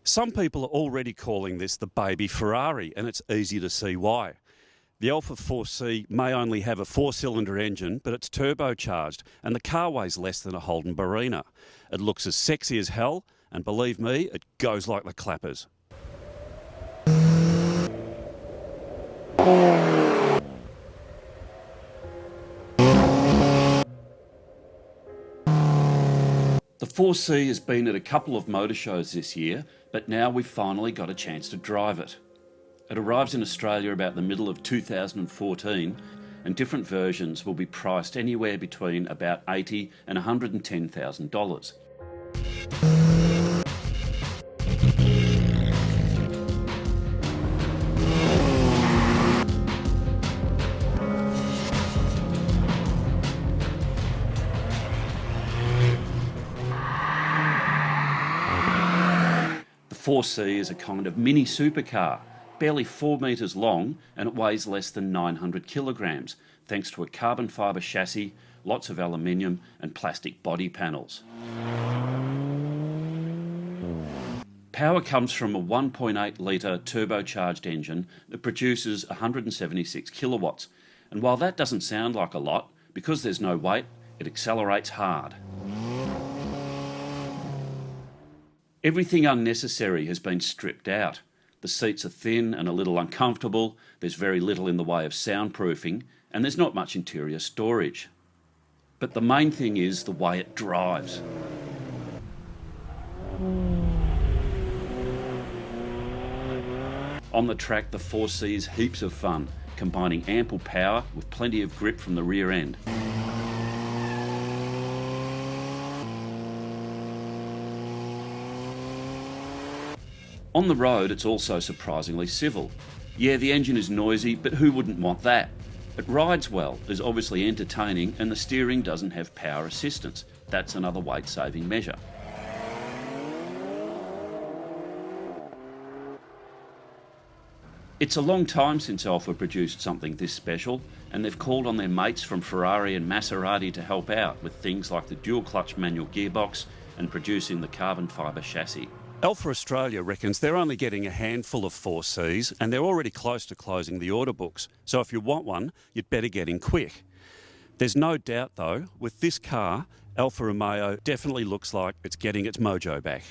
Some people are already calling this the baby Ferrari, and it's easy to see why. The Alfa 4C may only have a 4-cylinder engine, but it's turbocharged, and the car weighs less than a Holden Barina. It looks as sexy as hell, and believe me, it goes like the clappers. The 4C has been at a couple of motor shows this year, but now we've finally got a chance to drive it. It arrives in Australia about the middle of 2014, and different versions will be priced anywhere between about $80,000 and $110,000. The 4C is a kind of mini supercar, barely 4 metres long, and it weighs less than 900 kilograms, thanks to a carbon fibre chassis, lots of aluminium and plastic body panels. Power comes from a 1.8 litre turbocharged engine that produces 176 kilowatts, and while that doesn't sound like a lot, because there's no weight, it accelerates hard. Everything unnecessary has been stripped out. The seats are thin and a little uncomfortable, there's very little in the way of soundproofing, and there's not much interior storage. But the main thing is the way it drives. On the track, the 4C is heaps of fun, combining ample power with plenty of grip from the rear end. On the road, it's also surprisingly civil. Yeah, the engine is noisy, but who wouldn't want that? It rides well, is obviously entertaining, and the steering doesn't have power assistance. That's another weight-saving measure. It's a long time since Alfa produced something this special, and they've called on their mates from Ferrari and Maserati to help out with things like the dual-clutch manual gearbox and producing the carbon fibre chassis. Alfa Australia reckons they're only getting a handful of 4Cs, and they're already close to closing the order books. So if you want one, you'd better get in quick. There's no doubt, though, with this car, Alfa Romeo definitely looks like it's getting its mojo back.